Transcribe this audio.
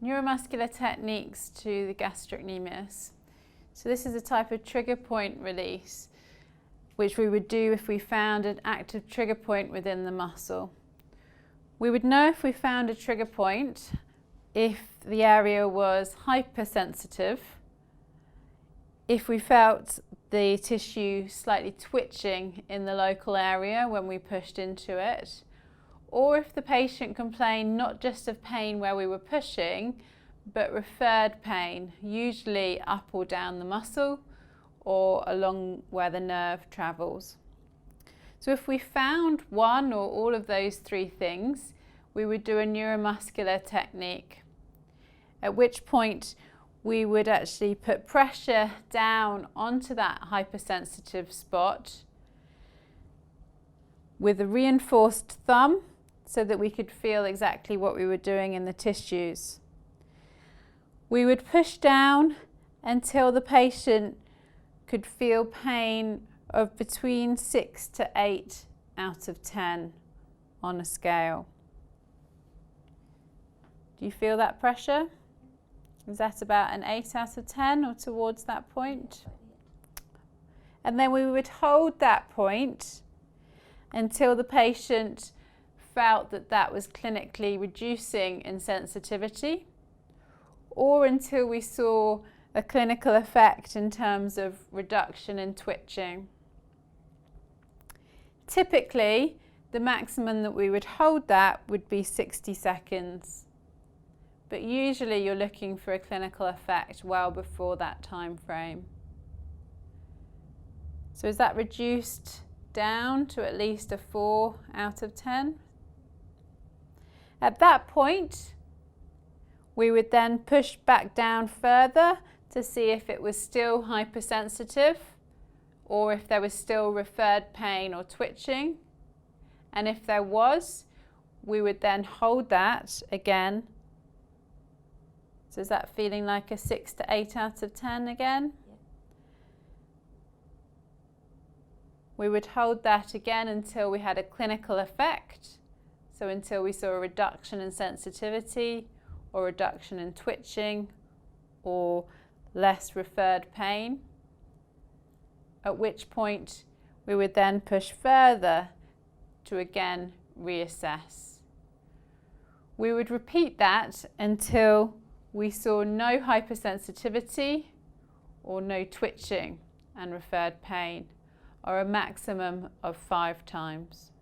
neuromuscular techniques to the gastrocnemius. So this is a type of trigger point release which we would do if we found an active trigger point within the muscle. We would know if we found a trigger point if the area was hypersensitive, if we felt the tissue slightly twitching in the local area when we pushed into it, or if the patient complained not just of pain where we were pushing, but referred pain, usually up or down the muscle or along where the nerve travels. So if we found one or all of those three things, we would do a neuromuscular technique, at which point we would actually put pressure down onto that hypersensitive spot with a reinforced thumb so that we could feel exactly what we were doing in the tissues. We would push down until the patient could feel pain of between 6 to 8 out of 10 on a scale. Do you feel that pressure? Is that about an 8 out of 10 or towards that point? And then we would hold that point until the patient felt that that was clinically reducing in sensitivity, or until we saw a clinical effect in terms of reduction in twitching. Typically, the maximum that we would hold that would be 60 seconds. But usually you're looking for a clinical effect well before that time frame. So is that reduced down to at least a 4 out of 10? At that point, we would then push back down further to see if it was still hypersensitive or if there was still referred pain or twitching. And if there was, we would then hold that again. So is that feeling like a 6 to 8 out of 10 again? Yeah. We would hold that again until we had a clinical effect. So until we saw a reduction in sensitivity or reduction in twitching or less referred pain, at which point we would then push further to again reassess. We would repeat that until we saw no hypersensitivity or no twitching and referred pain, or a maximum of 5 times.